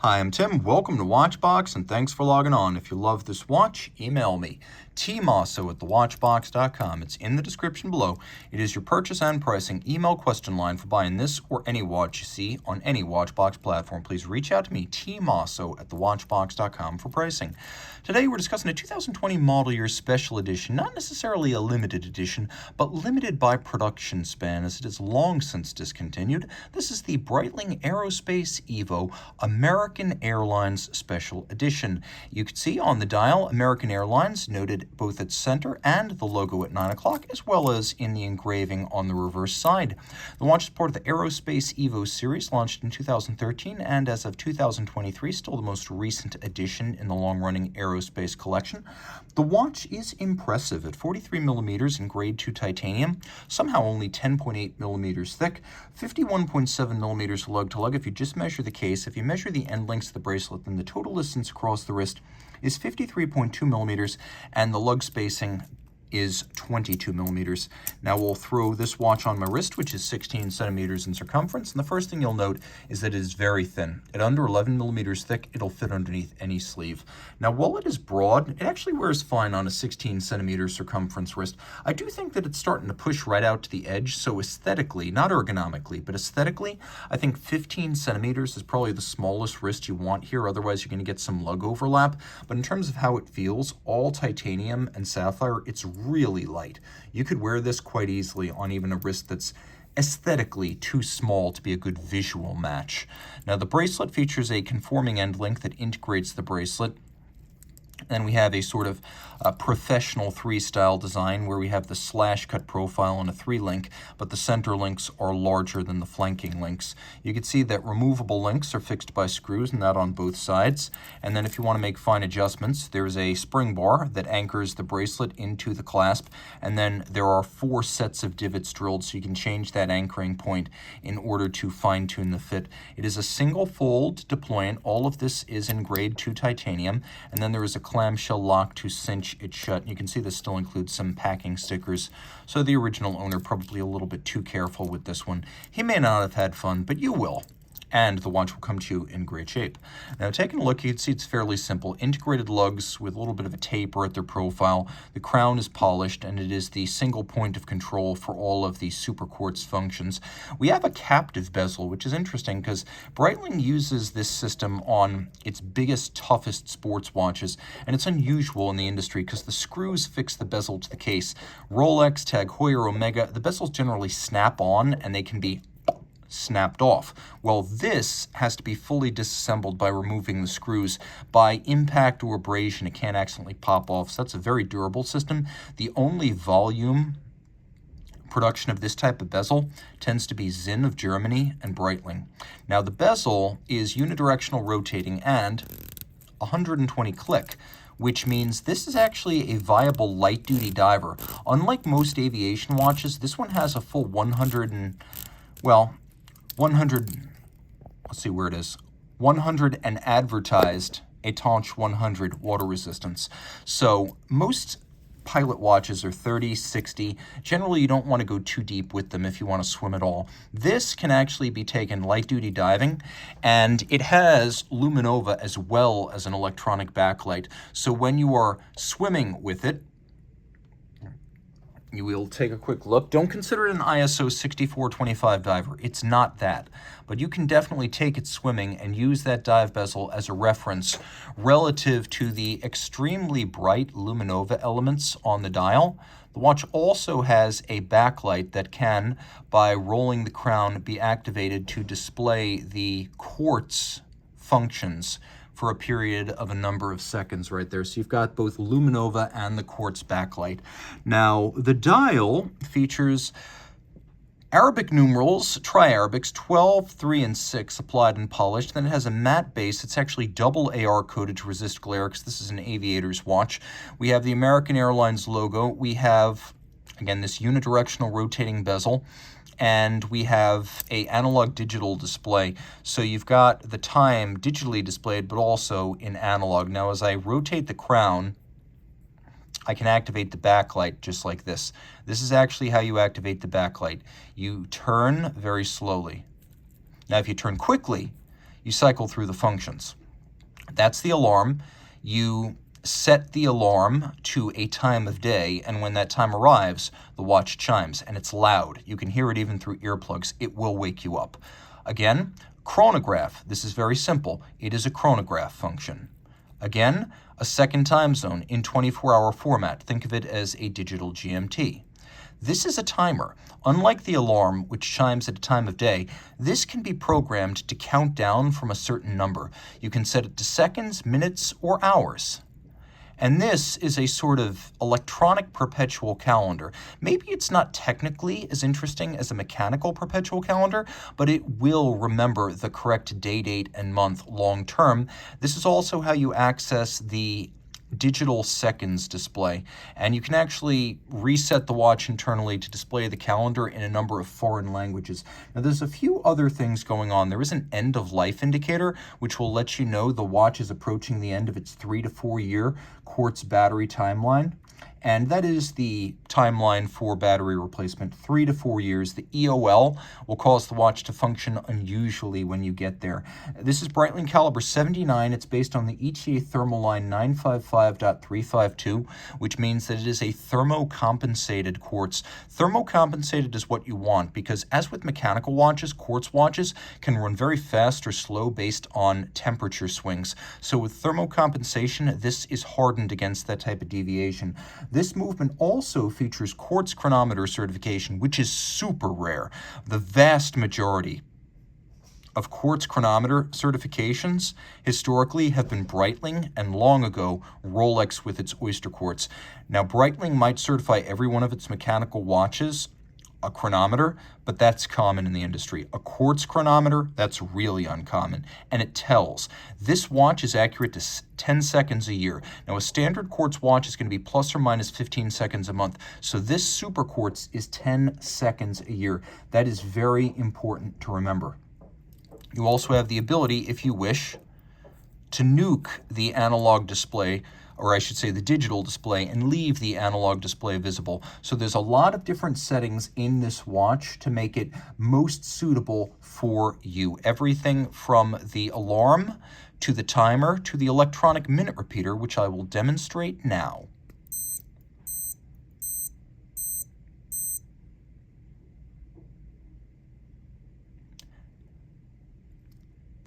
Hi, I'm Tim. Welcome to Watchbox, and thanks for logging on. If you love this watch, email me, Team Mosso at thewatchbox.com. It's in the description below. It is your purchase and pricing email question line for buying this or any watch you see on any Watchbox platform. Please reach out to me, Team Mosso at thewatchbox.com for pricing. Today we're discussing a 2020 model year special edition, not necessarily a limited edition, but limited by production span as it is long since discontinued. This is the Breitling Aerospace Evo American Airlines Special Edition. You can see on the dial American Airlines noted both at center and the logo at 9 o'clock, as well as in the engraving on the reverse side. The watch is part of the Aerospace Evo series, launched in 2013, and as of 2023, still the most recent addition in the long-running Aerospace collection. The watch is impressive at 43 millimeters in grade 2 titanium, somehow only 10.8 millimeters thick, 51.7 millimeters lug-to-lug. If you just measure the case, if you measure the end lengths of the bracelet, then the total distance across the wrist is 53.2 millimeters, and the lug spacing is 22 millimeters. Now we'll throw this watch on my wrist, which is 16 centimeters in circumference, and the first thing you'll note is that it is very thin. At under 11 millimeters thick, it'll fit underneath any sleeve. Now while it is broad, it actually wears fine on a 16 centimeter circumference wrist. I do think that it's starting to push right out to the edge, so aesthetically, not ergonomically, but aesthetically, I think 15 centimeters is probably the smallest wrist you want here, otherwise you're going to get some lug overlap. But in terms of how it feels, all titanium and sapphire, it's really light. You could wear this quite easily on even a wrist that's aesthetically too small to be a good visual match. Now the bracelet features a conforming end link that integrates the bracelet. Then we have a sort of professional 3-style design where we have the slash cut profile on a 3-link, but the center links are larger than the flanking links. You can see that removable links are fixed by screws, and that on both sides. And then if you want to make fine adjustments, there's a spring bar that anchors the bracelet into the clasp, and then there are 4 sets of divots drilled so you can change that anchoring point in order to fine-tune the fit. It is a single fold deployant. All of this is in grade 2 titanium, and then there is a clamshell lock to cinch it shut. You can see this still includes some packing stickers, so the original owner probably a little bit too careful with this one. He may not have had fun, but you will. And the watch will come to you in great shape. Now, taking a look, you can see it's fairly simple. Integrated lugs with a little bit of a taper at their profile. The crown is polished, and it is the single point of control for all of the super quartz functions. We have a captive bezel, which is interesting because Breitling uses this system on its biggest, toughest sports watches, and it's unusual in the industry because the screws fix the bezel to the case. Rolex, Tag Heuer, Omega, the bezels generally snap on, and they can be snapped off. Well, this has to be fully disassembled by removing the screws. By impact or abrasion, it can't accidentally pop off, so that's a very durable system. The only volume production of this type of bezel tends to be Zinn of Germany and Breitling. Now, the bezel is unidirectional rotating and 120 click, which means this is actually a viable light-duty diver. Unlike most aviation watches, this one has a full 100, let's see where it is, 100 and advertised Étanche 100 water resistance. So most pilot watches are 30, 60. Generally, you don't want to go too deep with them if you want to swim at all. This can actually be taken light-duty diving, and it has Luminova as well as an electronic backlight. So when you are swimming with it, you will take a quick look. Don't consider it an ISO 6425 diver. It's not that. But you can definitely take it swimming and use that dive bezel as a reference relative to the extremely bright Luminova elements on the dial. The watch also has a backlight that can, by rolling the crown, be activated to display the quartz functions for a period of a number of seconds right there. So you've got both Luminova and the quartz backlight. Now, the dial features Arabic numerals, tri-Arabics, 12, 3, and 6 applied and polished. Then it has a matte base. It's actually double AR coated to resist glare because this is an aviator's watch. We have the American Airlines logo. We have, again, this unidirectional rotating bezel. And we have a analog digital display. So you've got the time digitally displayed, but also in analog. Now, as I rotate the crown, I can activate the backlight just like this. This is actually how you activate the backlight. You turn very slowly. Now, if you turn quickly, You cycle through the functions. That's the alarm. You set the alarm to a time of day, and when that time arrives, the watch chimes, and it's loud. You can hear it even through earplugs. It will wake you up. Again, chronograph. This is very simple. It is a chronograph function. Again, a second time zone in 24-hour format. Think of it as a digital GMT. This is a timer. Unlike the alarm, which chimes at a time of day, this can be programmed to count down from a certain number. You can set it to seconds, minutes, or hours. And this is a sort of electronic perpetual calendar. Maybe it's not technically as interesting as a mechanical perpetual calendar, but it will remember the correct day, date, and month long term. This is also how you access the digital seconds display, and you can actually reset the watch internally to display the calendar in a number of foreign languages. Now, there's a few other things going on. There is an end of life indicator, which will let you know the watch is approaching the end of its 3 to 4 year quartz battery timeline. And that is the timeline for battery replacement, 3 to 4 years. The EOL will cause the watch to function unusually when you get there. This is Breitling caliber 79. It's based on the ETA thermal line 955.352, which means that it is a thermocompensated quartz. Thermocompensated is what you want because, as with mechanical watches, quartz watches can run very fast or slow based on temperature swings. So with thermocompensation, this is hardened against that type of deviation. This movement also features quartz chronometer certification, which is super rare. The vast majority of quartz chronometer certifications historically have been Breitling, and long ago Rolex with its Oyster Quartz. Now, Breitling might certify every one of its mechanical watches a chronometer, but that's common in the industry. A quartz chronometer, that's really uncommon, and it tells. This watch is accurate to 10 seconds a year. Now, a standard quartz watch is going to be plus or minus 15 seconds a month, so this super quartz is 10 seconds a year. That is very important to remember. You also have the ability, if you wish, to nuke the analog display, or I should say the digital display, and leave the analog display visible. So there's a lot of different settings in this watch to make it most suitable for you. Everything from the alarm to the timer to the electronic minute repeater, which I will demonstrate now.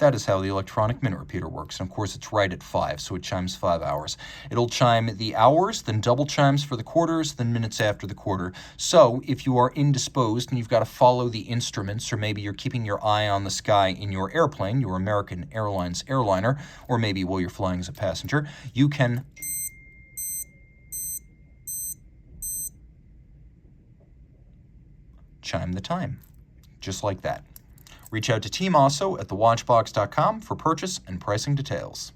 That is how the electronic minute repeater works. And of course, it's right at 5, so it chimes 5 hours. It'll chime the hours, then double chimes for the quarters, then minutes after the quarter. So if you are indisposed and you've got to follow the instruments, or maybe you're keeping your eye on the sky in your airplane, your American Airlines airliner, or maybe while you're flying as a passenger, you can chime the time, just like that. Reach out to Team Mosso at thewatchbox.com for purchase and pricing details.